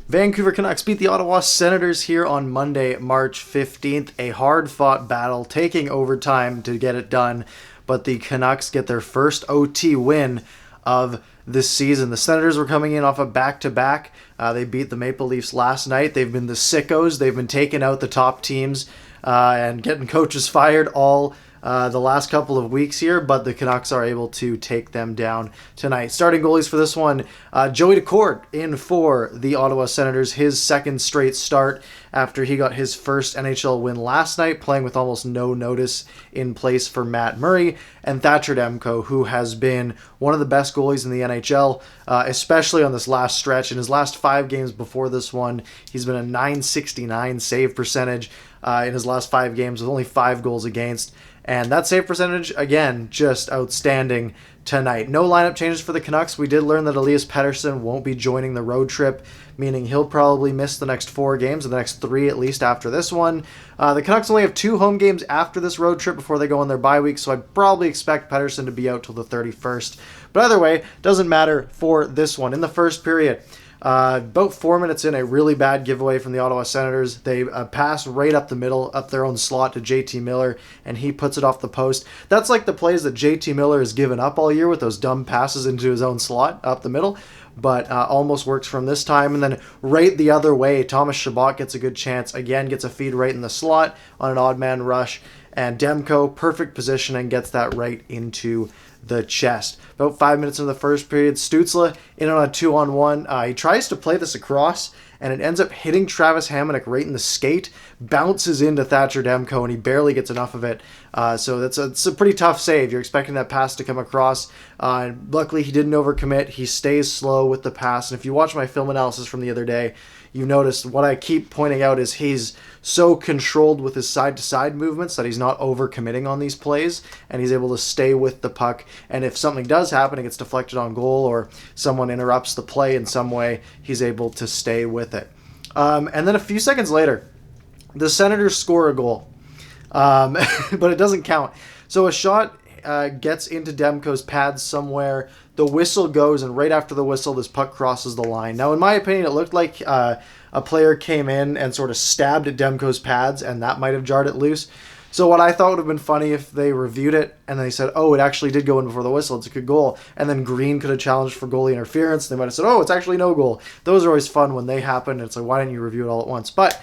Vancouver Canucks beat the Ottawa Senators here on Monday, March 15th. A hard-fought battle, taking overtime to get it done, but the Canucks get their first OT win of this season. The Senators were coming in off a back-to-back. They beat the Maple Leafs last night. They've been the sickos. They've been taking out the top teams and getting coaches fired all the last couple of weeks here, but the Canucks are able to take them down tonight. Starting goalies for this one, Joey Daccord in for the Ottawa Senators, his second straight start after he got his first NHL win last night, playing with almost no notice in place for Matt Murray, and Thatcher Demko, who has been one of the best goalies in the NHL, especially on this last stretch. In his last 5 games before this one, he's been a .969 save percentage in his last 5 games with only 5 goals against. And that save percentage, again, just outstanding tonight. No lineup changes for the Canucks. We did learn that Elias Pettersson won't be joining the road trip, meaning he'll probably miss the next 4 games, or the next 3 at least after this one. The Canucks only have 2 home games after this road trip before they go on their bye week, so I'd probably expect Pettersson to be out till the 31st. But either way, doesn't matter for this one. In the first period, about 4 minutes in, a really bad giveaway from the Ottawa Senators. They pass right up the middle, up their own slot to JT Miller, and he puts it off the post. That's like the plays that JT Miller has given up all year with those dumb passes into his own slot up the middle, but almost works from this time. And then right the other way, Thomas Chabot gets a good chance. Again, gets a feed right in the slot on an odd man rush, and Demko, perfect positioning, gets that right into the chest. About 5 minutes into the first period, Stützle in on a 2-on-1. He tries to play this across, and it ends up hitting Travis Hamonic right in the skate, bounces into Thatcher Demko, and he barely gets enough of it. So it's a pretty tough save. You're expecting that pass to come across. Luckily, he didn't overcommit. He stays slow with the pass. And if you watch my film analysis from the other day, you notice what I keep pointing out is he's so controlled with his side-to-side movements that he's not overcommitting on these plays, and he's able to stay with the puck. And if something does happen, it gets deflected on goal, or someone interrupts the play in some way, he's able to stay with it. And then a few seconds later, the Senators score a goal, but it doesn't count. So a shot gets into Demko's pads somewhere. The whistle goes, and right after the whistle, this puck crosses the line. Now, in my opinion, it looked like a player came in and sort of stabbed at Demko's pads, and that might have jarred it loose. So what I thought would have been funny if they reviewed it, and they said, oh, it actually did go in before the whistle. It's a good goal. And then Green could have challenged for goalie interference. They might have said, oh, it's actually no goal. Those are always fun when they happen. It's like, why didn't you review it all at once? But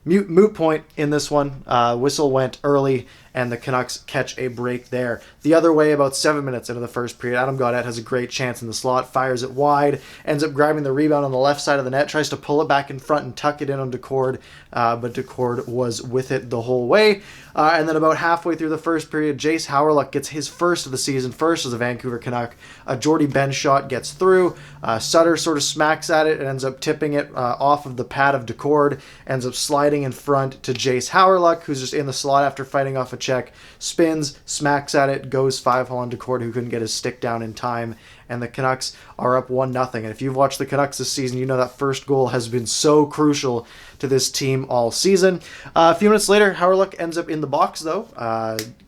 moot point in this one. Whistle went early, and the Canucks catch a break there. The other way, about 7 minutes into the first period, Adam Gaudette has a great chance in the slot, fires it wide, ends up grabbing the rebound on the left side of the net, tries to pull it back in front and tuck it in on Daccord, but Daccord was with it the whole way. And then about halfway through the first period, Jayce Hawryluk gets his first of the season, first as a Vancouver Canuck. A Jordy Ben shot gets through. Sutter sort of smacks at it and ends up tipping it off of the pad of Daccord, ends up sliding in front to Jayce Hawryluk, who's just in the slot after fighting off a check, spins, smacks at it, goes 5-hole on Daccord, who couldn't get his stick down in time, and the Canucks are up 1-0. And if you've watched the Canucks this season, you know that first goal has been so crucial to this team all season. A few minutes later, Hawryluk ends up in the box, though,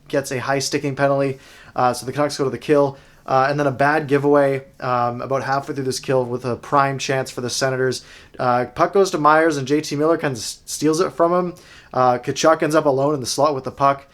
gets a high sticking penalty, so the Canucks go to the kill. And then a bad giveaway about halfway through this kill with a prime chance for the Senators. Puck goes to Myers, and JT Miller kind of steals it from him. Tkachuk ends up alone in the slot with the puck.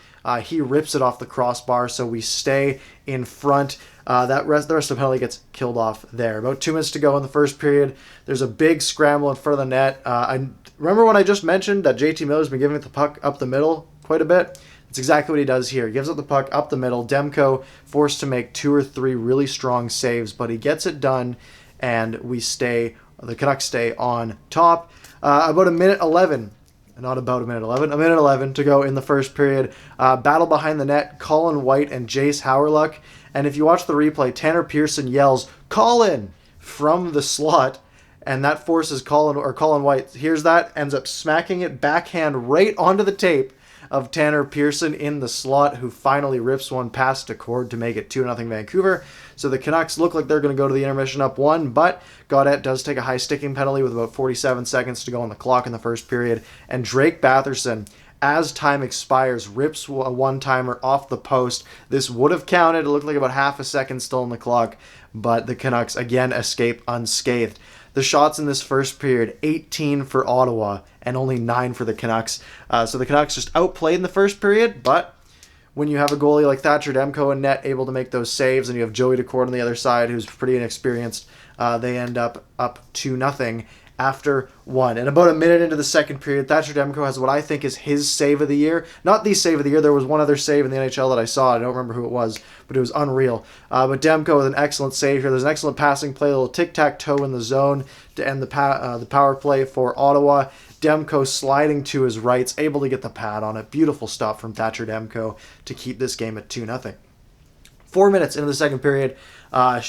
He rips it off the crossbar, so we stay in front. The rest of the penalty gets killed off there. About 2 minutes to go in the first period. There's a big scramble in front of the net. I remember when I just mentioned that JT Miller's been giving it the puck up the middle quite a bit? That's exactly what he does here. He gives up the puck up the middle. Demko forced to make 2 or 3 really strong saves, but he gets it done, and the Canucks stay on top. About a minute 11 to go in the first period. Battle behind the net, Colin White and Jayce Hawryluk. And if you watch the replay, Tanner Pearson yells, "Colin!" from the slot, and that forces Colin White hears that, ends up smacking it backhand right onto the tape of Tanner Pearson in the slot, who finally rips one past Daccord to make it 2-0 Vancouver. So the Canucks look like they're going to go to the intermission up 1, but Gaudette does take a high sticking penalty with about 47 seconds to go on the clock in the first period, and Drake Batherson, as time expires, rips a one-timer off the post. This would have counted. It looked like about half a second still on the clock, but the Canucks again escape unscathed. The shots in this first period, 18 for Ottawa and only 9 for the Canucks. So the Canucks just outplayed in the first period, but when you have a goalie like Thatcher Demko in net able to make those saves, and you have Joey Daccord on the other side who's pretty inexperienced, they end up 2-0 after 1. And about a minute into the second period, Thatcher Demko has what I think is his save of the year. Not the save of the year. There was one other save in the NHL that I saw. I don't remember who it was, but it was unreal. But Demko with an excellent save here. There's an excellent passing play, a little tic-tac-toe in the zone to end the power play for Ottawa. Demko sliding to his rights, able to get the pad on it. Beautiful stop from Thatcher Demko to keep this game at 2-0. 4 minutes into the second period,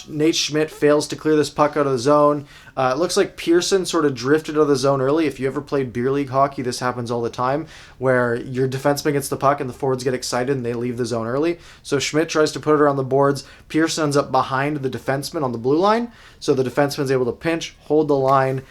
Nate Schmidt fails to clear this puck out of the zone. It looks like Pearson sort of drifted out of the zone early. If you ever played beer league hockey, this happens all the time, where your defenseman gets the puck and the forwards get excited and they leave the zone early. So Schmidt tries to put it around the boards. Pearson ends up behind the defenseman on the blue line. So the defenseman's able to pinch, hold the line.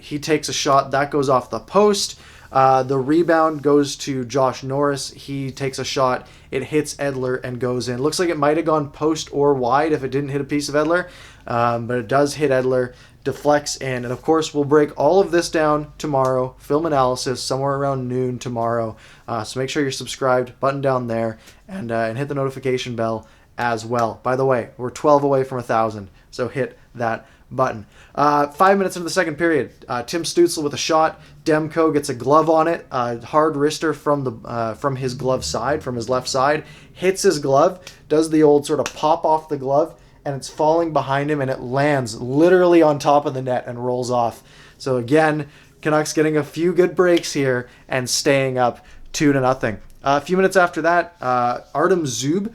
He takes a shot. That goes off the post. The rebound goes to Josh Norris. He takes a shot. It hits Edler and goes in. Looks like it might have gone post or wide if it didn't hit a piece of Edler, but it does hit Edler, deflects in. And of course, we'll break all of this down tomorrow. Film analysis somewhere around noon tomorrow. So make sure you're subscribed, button down there, and hit the notification bell as well. By the way, we're 12 away from 1,000, so hit that button. 5 minutes into the second period, Tim Stützle with a shot. Demko gets a glove on it. Hard wrister from his glove side, from his left side, hits his glove, does the old sort of pop off the glove, and it's falling behind him, and it lands literally on top of the net and rolls off. So again, Canucks getting a few good breaks here and staying up 2-0. A few minutes after that, Artem Zub,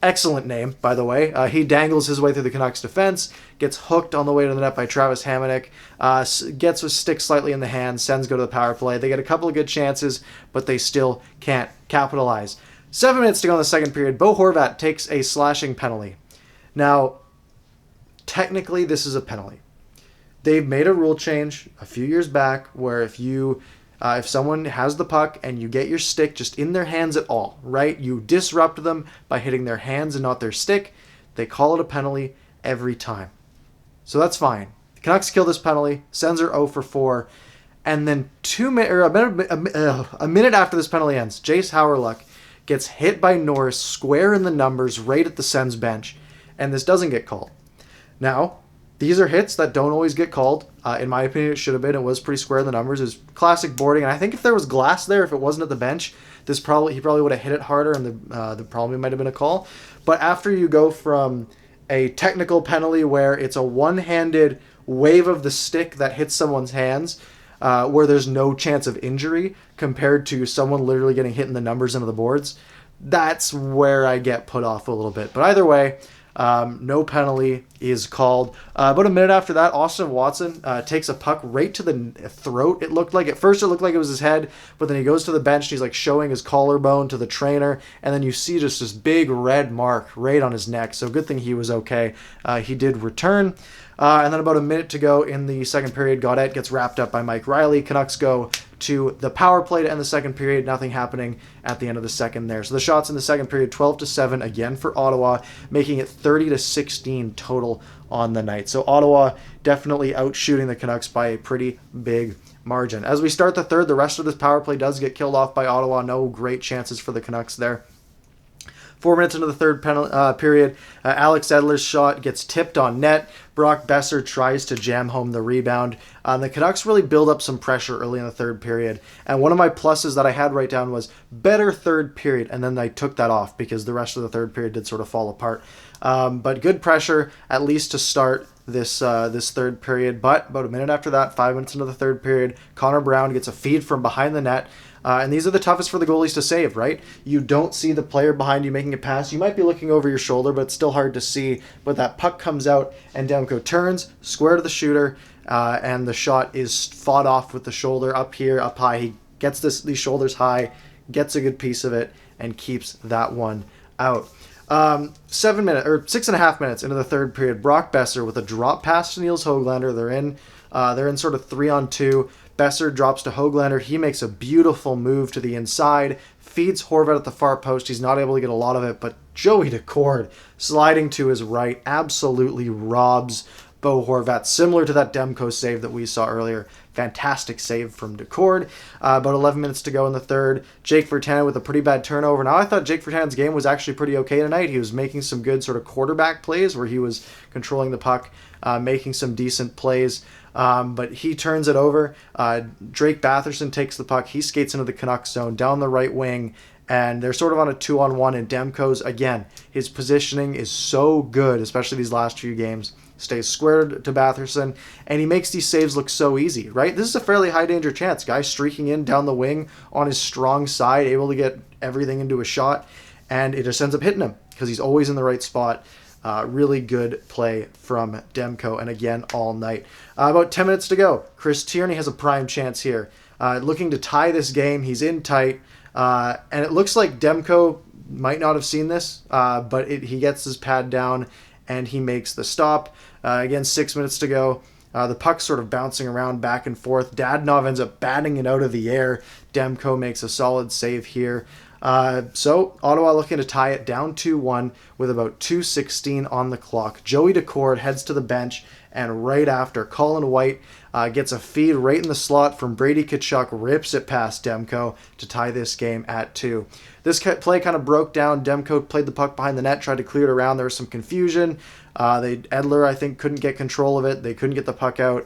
excellent name, by the way. He dangles his way through the Canucks defense, gets hooked on the way to the net by Travis Hamonic, gets his stick slightly in the hand, Sens go to the power play. They get a couple of good chances, but they still can't capitalize. 7 minutes to go in the second period. Bo Horvat takes a slashing penalty. Now, technically, this is a penalty. They've made a rule change a few years back where if someone has the puck and you get your stick just in their hands at all, right? You disrupt them by hitting their hands and not their stick. They call it a penalty every time. So that's fine. The Canucks kill this penalty. Sens are 0 for 4. And then a minute after this penalty ends, Jayce Hawryluk gets hit by Norris square in the numbers right at the Sens bench. And this doesn't get called. Now, these are hits that don't always get called. In my opinion, it should have been. It was pretty square in the numbers. It was classic boarding. And I think if there was glass there, if it wasn't at the bench, he probably would have hit it harder, and the probably might have been a call. But after you go from a technical penalty where it's a one-handed wave of the stick that hits someone's hands, where there's no chance of injury, compared to someone literally getting hit in the numbers into the boards, that's where I get put off a little bit. But either way, no penalty is called. About a minute after that, Austin Watson takes a puck right to the throat. It looked like it looked like it was his head, but then he goes to the bench and he's like showing his collarbone to the trainer, and then you see just this big red mark right on his neck. So good thing he was okay. He did return. And then about a minute to go in the second period, Gaudette gets wrapped up by Mike Riley. Canucks go to the power play to end the second period. Nothing happening at the end of the second there. So the shots in the second period, 12-7 again for Ottawa, making it 30-16 total on the night. So Ottawa definitely outshooting the Canucks by a pretty big margin. As we start the third, the rest of this power play does get killed off by Ottawa. No great chances for the Canucks there. 4 minutes into the third period, Alex Edler's shot gets tipped on net. Brock Besser tries to jam home the rebound. The Canucks really build up some pressure early in the third period. And one of my pluses that I had write down was better third period. And then I took that off because the rest of the third period did sort of fall apart. But good pressure, at least to start this third period. But about a minute after that, 5 minutes into the third period, Connor Brown gets a feed from behind the net. And these are the toughest for the goalies to save, right? You don't see the player behind you making a pass. You might be looking over your shoulder, but it's still hard to see. But that puck comes out, and Demko turns, square to the shooter, and the shot is fought off with the shoulder up here, up high. He gets these shoulders high, gets a good piece of it, and keeps that one out. 6.5 minutes into the third period, Brock Besser with a drop pass to Niels Höglander. They're in sort of 3-on-2. Besser drops to Höglander. He makes a beautiful move to the inside, feeds Horvat at the far post. He's not able to get a lot of it, but Joey Daccord sliding to his right absolutely robs Bo Horvat, similar to that Demko save that we saw earlier. Fantastic save from Decord. About 11 minutes to go in the third. Jake Virtanen with a pretty bad turnover. Now, I thought Jake Virtanen's game was actually pretty okay tonight. He was making some good sort of quarterback plays where he was controlling the puck, making some decent plays. But he turns it over. Drake Batherson takes the puck. He skates into the Canucks zone down the right wing. And they're sort of on a 2-on-1, and Demko's, again, his positioning is so good, especially these last few games. Stays squared to Batherson, and he makes these saves look so easy, right? This is a fairly high-danger chance. Guy streaking in down the wing on his strong side, able to get everything into a shot, and it just ends up hitting him because he's always in the right spot. Really good play from Demko, and again, all night. About 10 minutes to go. Chris Tierney has a prime chance here. Looking to tie this game. He's in tight. And it looks like Demko might not have seen this, but he gets his pad down and he makes the stop. Again, 6 minutes to go. The puck's sort of bouncing around back and forth. Dadonov ends up batting it out of the air. Demko makes a solid save here. So Ottawa looking to tie it down 2-1 with about 2:16 on the clock. Joey Decord heads to the bench, and right after, Colin White gets a feed right in the slot from Brady Tkachuk, rips it past Demko to tie this game at 2. This play kind of broke down. Demko played the puck behind the net, tried to clear it around. There was some confusion. Edler, I think, couldn't get control of it. They couldn't get the puck out.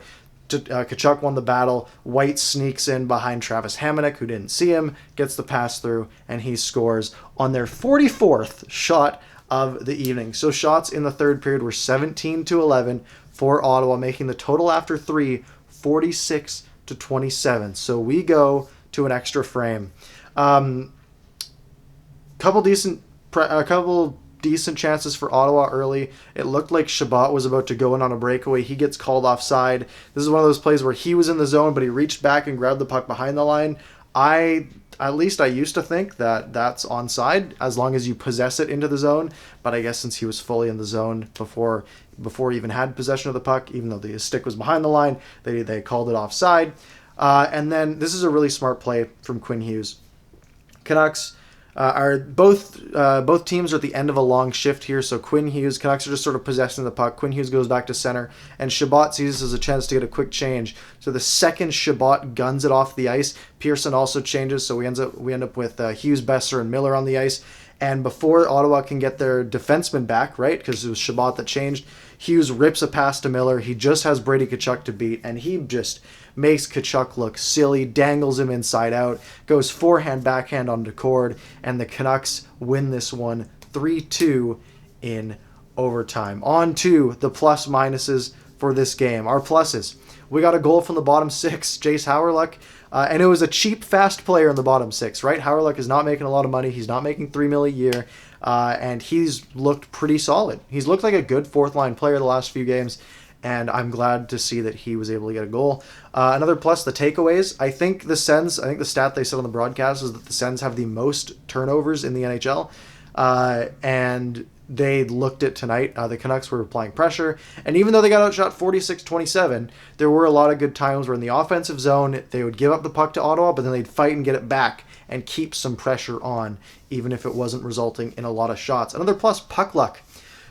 Tkachuk won the battle. White sneaks in behind Travis Hamonic, who didn't see him, gets the pass through, and he scores on their 44th shot of the evening. So shots in the third period were 17-11 for Ottawa, making the total after 3 46-27. So we go to an extra frame. Couple decent chances for Ottawa early. It looked like Chabot was about to go in on a breakaway. He gets called offside. This is one of those plays where he was in the zone, but he reached back and grabbed the puck behind the line. At least I used to think that that's onside as long as you possess it into the zone. But I guess since he was fully in the zone before he even had possession of the puck, even though the stick was behind the line, they called it offside. And then this is a really smart play from Quinn Hughes. Canucks are both teams are at the end of a long shift here, so Quinn Hughes, Canucks are just sort of possessing the puck. Quinn Hughes goes back to center, and Chabot sees this as a chance to get a quick change. So the second Chabot guns it off the ice, Pearson also changes, so we end up with Hughes, Besser, and Miller on the ice. And before Ottawa can get their defenseman back, right, because it was Chabot that changed, Hughes rips a pass to Miller. He just has Brady Tkachuk to beat, and he just makes Tkachuk look silly, dangles him inside out, goes forehand, backhand on Decord, and the Canucks win this one 3-2 in overtime. On to the plus minuses for this game. Our pluses. We got a goal from the bottom six, Jayce Hawryluk, and it was a cheap, fast player in the bottom six, right? Hawryluk is not making a lot of money. He's not making $3 million a year, and he's looked pretty solid. He's looked like a good fourth-line player the last few games, and I'm glad to see that he was able to get a goal. Another plus, the takeaways. I think the stat they said on the broadcast is that the Sens have the most turnovers in the NHL, and they looked at tonight. The Canucks were applying pressure, and even though they got outshot 46-27, there were a lot of good times where in the offensive zone, they would give up the puck to Ottawa, but then they'd fight and get it back and keep some pressure on, even if it wasn't resulting in a lot of shots. Another plus, puck luck.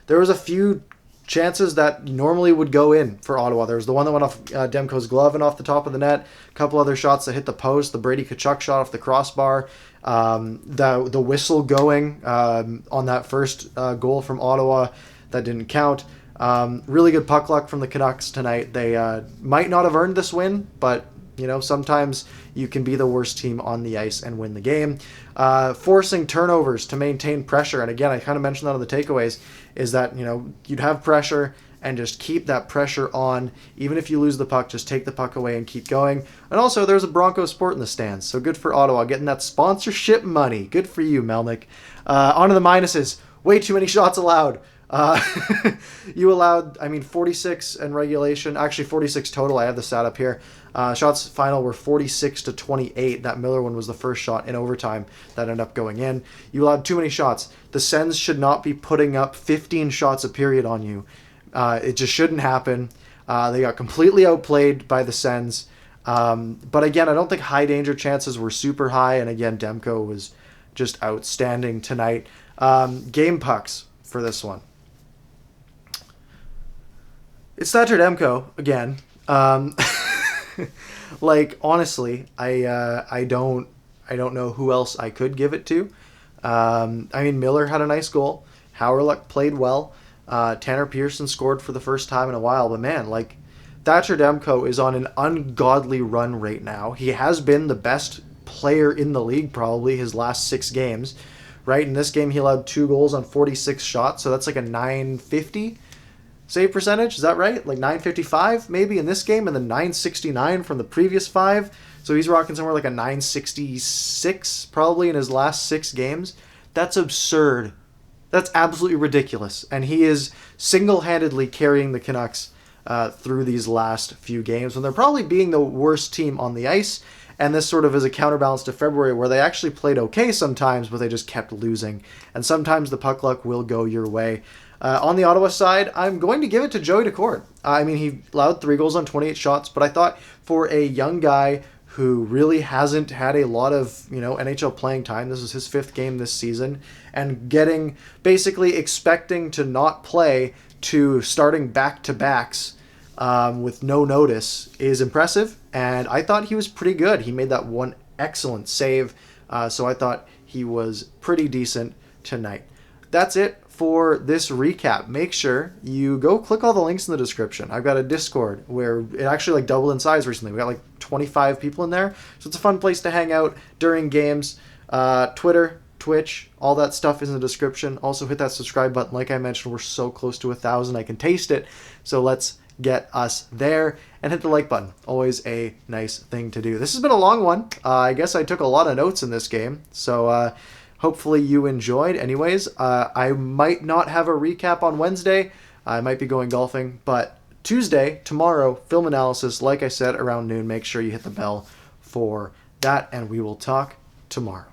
There was a few chances that normally would go in for Ottawa. There was the one that went off Demko's glove and off the top of the net. A couple other shots that hit the post. The Brady Tkachuk shot off the crossbar. The whistle going on that first goal from Ottawa that didn't count. Really good puck luck from the Canucks tonight. They might not have earned this win, but sometimes you can be the worst team on the ice and win the game. Forcing turnovers to maintain pressure. And again, I kind of mentioned that on the takeaways, is that, you'd have pressure and just keep that pressure on. Even if you lose the puck, just take the puck away and keep going. And also, there's a Broncos sport in the stands. So good for Ottawa getting that sponsorship money. Good for you, Melnick. On to the minuses. Way too many shots allowed. You allowed, 46 in regulation, actually 46 total. I have the stat up here. Shots final were 46-28. That Miller one was the first shot in overtime that ended up going in. You allowed too many shots. The Sens should not be putting up 15 shots a period on you. It just shouldn't happen. They got completely outplayed by the Sens. But again, I don't think high danger chances were super high. And again, Demko was just outstanding tonight. Game pucks for this one. It's Thatcher Demko again. Like honestly, I don't know who else I could give it to. I mean, Miller had a nice goal. Hawryluk played well. Tanner Pearson scored for the first time in a while. But man, like Thatcher Demko is on an ungodly run right now. He has been the best player in the league probably his last 6 games. Right in this game, he allowed 2 goals on 46 shots, so that's like a 950 save percentage. Is that right? Like 955 maybe in this game, and then 969 from the previous 5. So he's rocking somewhere like a 966 probably in his last 6 games. That's absurd. That's absolutely ridiculous. And he is single-handedly carrying the Canucks through these last few games when they're probably being the worst team on the ice. And this sort of is a counterbalance to February where they actually played okay sometimes, but they just kept losing. And sometimes the puck luck will go your way. On the Ottawa side, I'm going to give it to Joey Daccord. I mean, he allowed 3 goals on 28 shots, but I thought for a young guy who really hasn't had a lot of, NHL playing time, this is his 5th game this season, and basically expecting to not play to starting back-to-backs with no notice is impressive, and I thought he was pretty good. He made that one excellent save, so I thought he was pretty decent tonight. That's it for this recap. Make sure you go click all the links in the description. I've got a Discord where it actually like doubled in size recently. We got like 25 people in there, so it's a fun place to hang out during games. Twitter, Twitch, all that stuff is in the description. Also hit that subscribe button. Like I mentioned, we're so close to 1,000. I can taste it, so let's get us there, and hit the like button. Always a nice thing to do. This has been a long one. I guess I took a lot of notes in this game, so hopefully you enjoyed. Anyways, I might not have a recap on Wednesday. I might be going golfing, but Tuesday, tomorrow, film analysis, like I said, around noon. Make sure you hit the bell for that, and we will talk tomorrow.